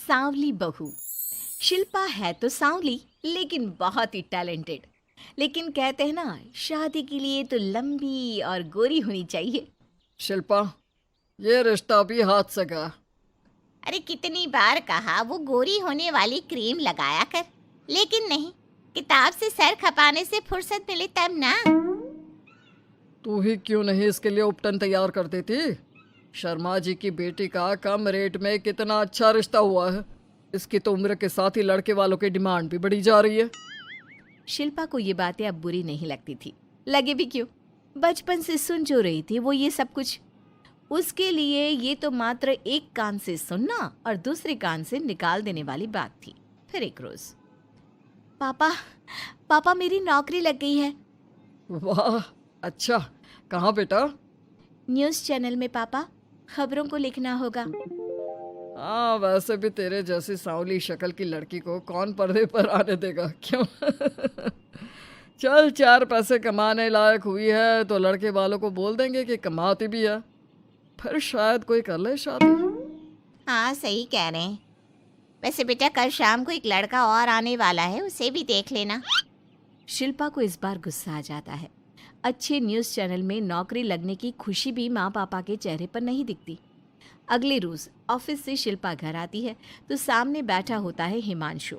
सांवली बहू। शिल्पा है तो सांवली लेकिन बहुत ही टैलेंटेड। लेकिन कहते हैं ना, शादी के लिए तो लंबी और गोरी होनी चाहिए। शिल्पा, ये रिश्ता भी हाथ से गया। अरे कितनी बार कहा वो गोरी होने वाली क्रीम लगाया कर, लेकिन नहीं, किताब से सर खपाने से फुर्सत मिले तब ना। तू ही क्यों नहीं इसके लिए उपटन तैयार कर देती? शर्मा जी की बेटी का कम रेट में कितना अच्छा रिश्ता हुआ है। इसकी तो उम्र के साथ ही लड़के वालों की डिमांड भी बढ़ी जा रही है। शिल्पा को ये बातें अब बुरी नहीं लगती थी। लगे भी क्यों, बचपन से सुन जो रही थी वो ये सब कुछ। उसके लिए ये तो मात्र एक कान से सुनना और दूसरे कान से निकाल देने वाली बात थी। फिर एक रोज, पापा पापा मेरी नौकरी लग गई है। वाह, अच्छा, कहाँ बेटा? न्यूज़ चैनल में पापा, खबरों को लिखना होगा। हाँ, वैसे भी तेरे जैसी सांवली शक्ल की लड़की को कौन पर्दे पर आने देगा, क्यों? चल, 4 पैसे कमाने लायक हुई है तो लड़के वालों को बोल देंगे कि कमाती भी है, फिर शायद कोई कर ले शादी। हाँ सही कह रहे हैं। वैसे बेटा कल शाम को एक लड़का और आने वाला है, उसे भी देख लेना। शिल्पा को इस बार गुस्सा आ जाता है। अच्छे न्यूज़ चैनल में नौकरी लगने की खुशी भी माँ पापा के चेहरे पर नहीं दिखती। अगले रोज ऑफिस से शिल्पा घर आती है तो सामने बैठा होता है हिमांशु।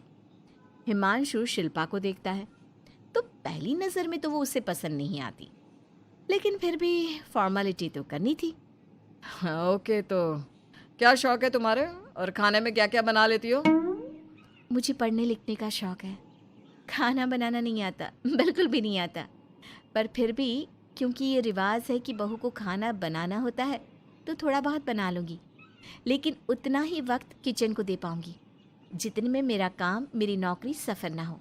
हिमांशु शिल्पा को देखता है तो पहली नज़र में तो वो उसे पसंद नहीं आती, लेकिन फिर भी फॉर्मेलिटी तो करनी थी। हाँ, ओके, तो क्या शौक है तुम्हारे और खाने में क्या क्या बना लेती हो? मुझे पढ़ने लिखने का शौक है, खाना बनाना नहीं आता, बिल्कुल भी नहीं आता। पर फिर भी क्योंकि ये रिवाज है कि बहू को खाना बनाना होता है तो थोड़ा बहुत बना लूँगी, लेकिन उतना ही वक्त किचन को दे पाऊँगी जितने में मेरा काम, मेरी नौकरी सफ़र ना हो।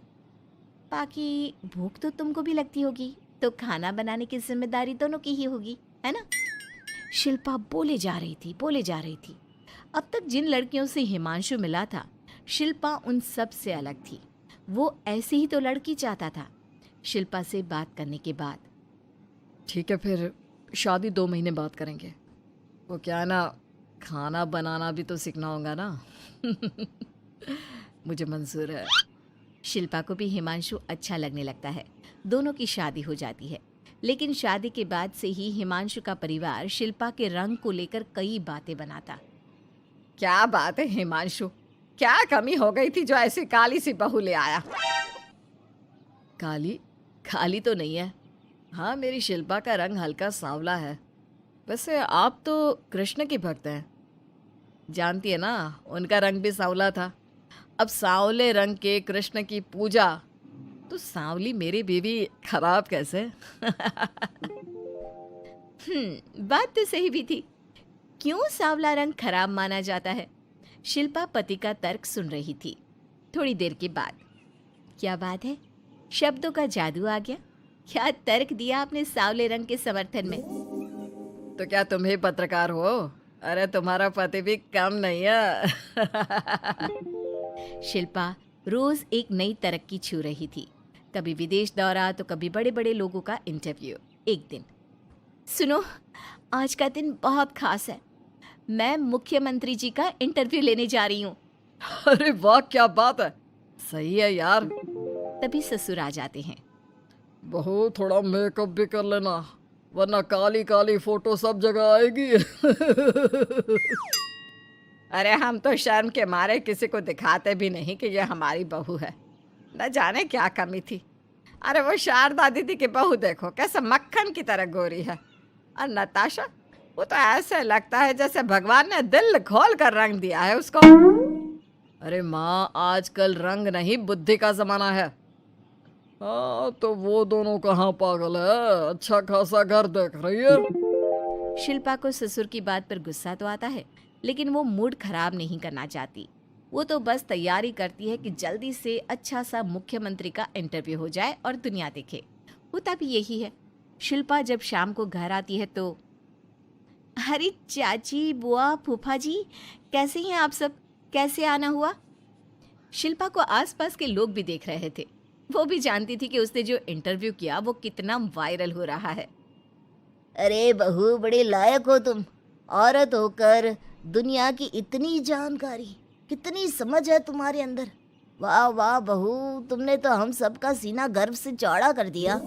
बाकी भूख तो तुमको भी लगती होगी, तो खाना बनाने की जिम्मेदारी दोनों की ही होगी, है ना? शिल्पा बोले जा रही थी। अब तक जिन लड़कियों से हिमांशु मिला था, शिल्पा उन सब से अलग थी। वो ऐसी ही तो लड़की चाहता था। शिल्पा से बात करने के बाद, ठीक है, फिर शादी 2 महीने बाद करेंगे। वो क्या है ना, खाना बनाना भी तो सीखना होगा ना। मुझे मंजूर है। शिल्पा को भी हिमांशु अच्छा लगने लगता है। दोनों की शादी हो जाती है, लेकिन शादी के बाद से ही हिमांशु का परिवार शिल्पा के रंग को लेकर कई बातें बनाता। क्या बात है हिमांशु, क्या कमी हो गई थी जो ऐसी काली सी बहू ले आया? काली काली तो नहीं है। हाँ, मेरी शिल्पा का रंग हल्का सांवला है। वैसे आप तो कृष्ण की भक्त हैं, जानती है ना, उनका रंग भी सांवला था। अब सांवले रंग के कृष्ण की पूजा तो सांवली मेरी बीवी खराब कैसे? बात तो सही भी थी। क्यों सांवला रंग खराब माना जाता है? शिल्पा पति का तर्क सुन रही थी। थोड़ी देर के बाद, क्या बात है, शब्दों का जादू आ गया। क्या तर्क दिया आपने सांवले रंग के समर्थन में? तो क्या तुम ही पत्रकार हो? अरे तुम्हारा पति भी कम नहीं है। शिल्पा रोज एक नई तरक्की छू रही थी। कभी विदेश दौरा तो कभी बड़े बड़े लोगों का इंटरव्यू। एक दिन, सुनो, आज का दिन बहुत खास है, मैं मुख्यमंत्री जी का इंटरव्यू लेने जा रही हूँ। अरे वाह, क्या बात है, सही है यार। तभी ससुर आ जाते हैं। बहू, थोड़ा मेकअप भी कर लेना, वरना काली काली फोटो सब जगह आएगी। अरे हम तो शर्म के मारे किसी को दिखाते भी नहीं कि ये हमारी बहू है। न जाने क्या कमी थी। अरे वो शारदा दीदी की बहू देखो, कैसे मक्खन की तरह गोरी है। और नताशा, वो तो ऐसे लगता है जैसे भगवान ने दिल खोल कर रंग दिया है उसको। अरे माँ, आजकल रंग नहीं बुद्धि का जमाना है। हाँ, तो वो दोनों कहाँ पागल है, अच्छा खासा घर देख रही है। शिल्पा को ससुर की बात पर गुस्सा तो आता है, लेकिन वो मूड खराब नहीं करना चाहती। वो तो बस तैयारी करती है कि जल्दी से अच्छा सा मुख्यमंत्री का इंटरव्यू हो जाए और दुनिया देखे। होता भी यही है। शिल्पा जब शाम को घर आती है तो, अरे चाची, बुआ, फूफा जी, कैसे हैं आप सब? कैसे आना हुआ? शिल्पा को आसपास के लोग भी देख रहे थे। वो भी जानती थी कि उसने जो इंटरव्यू किया वो कितना वायरल हो रहा है। अरे बहू, बड़े लायक हो तुम, औरत होकर दुनिया की इतनी जानकारी। कितनी समझ है तुम्हारे अंदर। वाह वाह बहू, तुमने तो हम सबका सीना गर्व से चौड़ा कर दिया।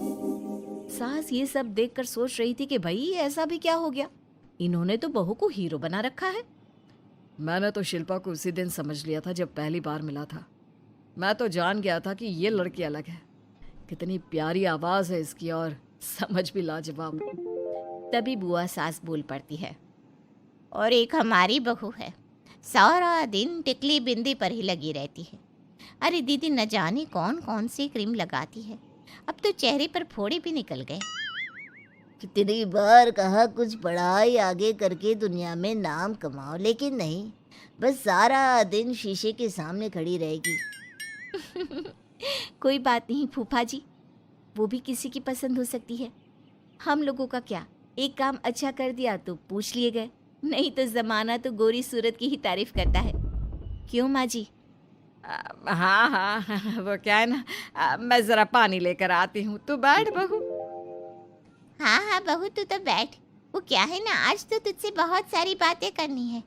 सास ये सब देखकर सोच रही थी कि भाई ऐसा भी क्या हो गया, इन्होंने तो बहू को हीरो बना रखा है। मैंने तो शिल्पा को उसी दिन समझ लिया था जब पहली बार मिला था। मैं तो जान गया था कि ये लड़की अलग है। कितनी प्यारी आवाज़ है इसकी और समझ भी लाजवाब। तभी बुआ सास बोल पड़ती है। और एक हमारी बहू है, सारा दिन टिकली बिंदी पर ही लगी रहती है। अरे दीदी, न जाने कौन कौन सी क्रीम लगाती है, अब तो चेहरे पर फोड़े भी निकल गए। कितनी बार कहा कुछ पढ़ाई आगे करके दुनिया में नाम कमाओ, लेकिन नहीं, बस सारा दिन शीशे के सामने खड़ी रहेगी। कोई बात नहीं फूफा जी, वो भी किसी की पसंद हो सकती है। हम लोगों का क्या, एक काम अच्छा कर दिया तो पूछ लिए गए, नहीं तो जमाना तो गोरी सूरत की ही तारीफ करता है। क्यों माँ जी? हाँ हाँ, वो क्या है ना, मैं ज़रा पानी लेकर आती हूँ, तू बैठ बहू। हाँ हाँ बहू, तू तो बैठ। वो क्या है ना, आज तो तुझसे बहुत सारी बातें करनी है।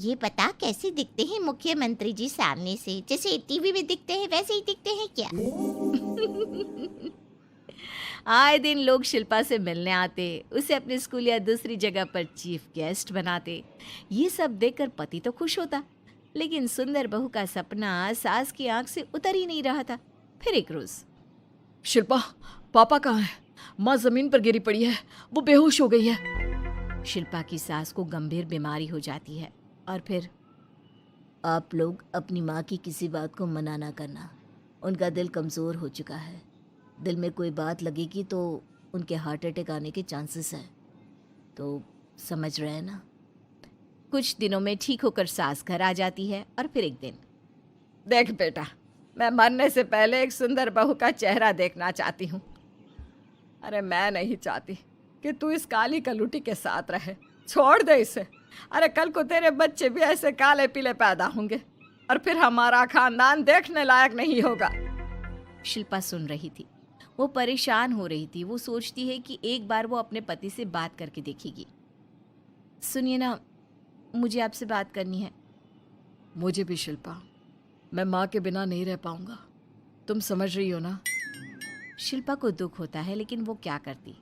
ये बता, कैसे दिखते हैं मुख्यमंत्री जी सामने से? जैसे टीवी में दिखते हैं वैसे ही दिखते हैं क्या? आए दिन लोग शिल्पा से मिलने आते, उसे अपने स्कूल या दूसरी जगह पर चीफ गेस्ट बनाते। ये सब देखकर पति तो खुश होता, लेकिन सुंदर बहू का सपना सास की आंख से उतर ही नहीं रहा था। फिर एक रोज, शिल्पा, पापा कहाँ है? माँ जमीन पर गिरी पड़ी है, वो बेहोश हो गई है। शिल्पा की सास को गंभीर बीमारी हो जाती है और फिर आप लोग अपनी माँ की किसी बात को मना ना करना, उनका दिल कमज़ोर हो चुका है। दिल में कोई बात लगेगी तो उनके हार्ट अटैक आने के चांसेस हैं, तो समझ रहे हैं ना? कुछ दिनों में ठीक होकर सास घर आ जाती है और फिर एक दिन, देख बेटा, मैं मरने से पहले एक सुंदर बहू का चेहरा देखना चाहती हूँ। अरे मैं नहीं चाहती कि तू इस काली कलूटी के साथ रहे, छोड़ दे इसे। अरे कल को तेरे बच्चे भी ऐसे काले पीले पैदा होंगे और फिर हमारा खानदान देखने लायक नहीं होगा। शिल्पा सुन रही थी, वो परेशान हो रही थी। वो सोचती है कि एक बार वो अपने पति से बात करके देखेगी। सुनिए ना, मुझे आपसे बात करनी है। मुझे भी शिल्पा, मैं माँ के बिना नहीं रह पाऊंगा, तुम समझ रही हो ना? शिल्पा को दुख होता है, लेकिन वो क्या करती।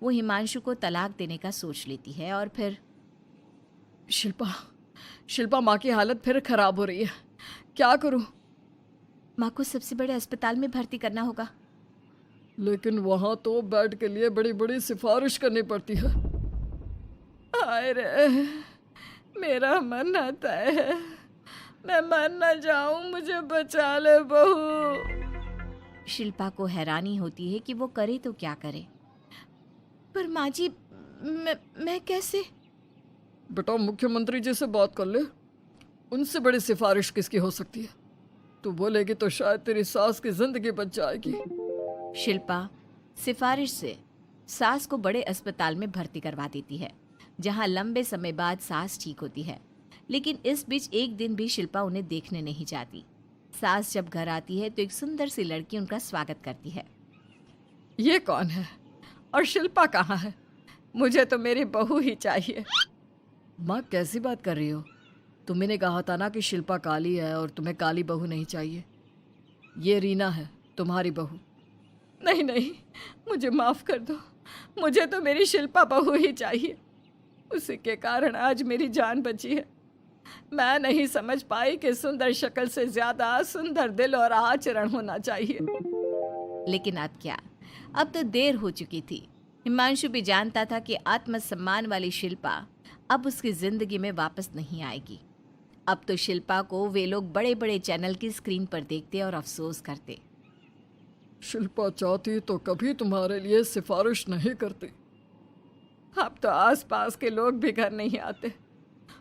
वो हिमांशु को तलाक देने का सोच लेती है और फिर शिल्पा, माँ की हालत फिर खराब हो रही है, क्या करूं? माँ को सबसे बड़े अस्पताल में भर्ती करना होगा। लेकिन वहां तो बेड के लिए बड़ी बड़ी सिफारिश करनी पड़ती है। हाय रे, मेरा मरना तय है, मैं मर न जाऊं, मुझे बचा ले बहू। शिल्पा को हैरानी होती है कि वो करे तो क्या करे। पर माँ जी, मैं कैसे? बेटा, मुख्यमंत्री जी से बात कर ले, उनसे बड़ी सिफारिश किसकी हो सकती है? तू बोलेगी तो शायद तेरी सास की जिंदगी बच जाएगी। शिल्पा सिफारिश से सास को बड़े अस्पताल में भर्ती करवा देती है, जहां लंबे समय बाद सास ठीक होती है। लेकिन इस बीच एक दिन भी शिल्पा उन्हें देखने नहीं जाती। सास जब घर आती है तो एक सुंदर सी लड़की उनका स्वागत करती है। ये कौन है और शिल्पा कहाँ है? मुझे तो मेरी बहू ही चाहिए। माँ, कैसी बात कर रही हो? तुम्ही ने कहा था ना कि शिल्पा काली है और तुम्हें काली बहू नहीं चाहिए। ये रीना है, तुम्हारी बहू। नहीं नहीं, मुझे माफ़ कर दो, मुझे तो मेरी शिल्पा बहू ही चाहिए। उसी के कारण आज मेरी जान बची है। मैं नहीं समझ पाई कि सुंदर शक्ल से ज़्यादा सुंदर दिल और आचरण होना चाहिए। लेकिन अब क्या, अब तो देर हो चुकी थी। हिमांशु भी जानता था कि आत्मसम्मान वाली शिल्पा अब उसकी जिंदगी में वापस नहीं आएगी। अब तो शिल्पा को वे लोग बड़े बड़े चैनल की स्क्रीन पर देखते और अफसोस करते। शिल्पा चाहती तो कभी तुम्हारे लिए सिफारिश नहीं करती। अब तो आसपास के लोग भी घर नहीं आते।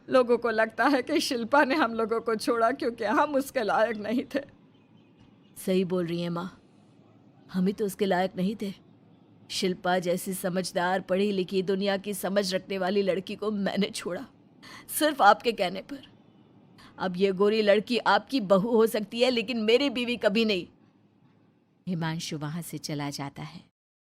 लोगों को लगता है कि शिल्पा ने हम लोगों को छोड़ा क्योंकि हम उसके लायक नहीं थे। सही बोल रही है माँ, हम ही तो उसके लायक नहीं थे। शिल्पा जैसी समझदार, पढ़ी लिखी, दुनिया की समझ रखने वाली लड़की को मैंने छोड़ा, सिर्फ आपके कहने पर। अब ये गोरी लड़की आपकी बहू हो सकती है, लेकिन मेरी बीवी कभी नहीं। हिमांशु वहां से चला जाता है।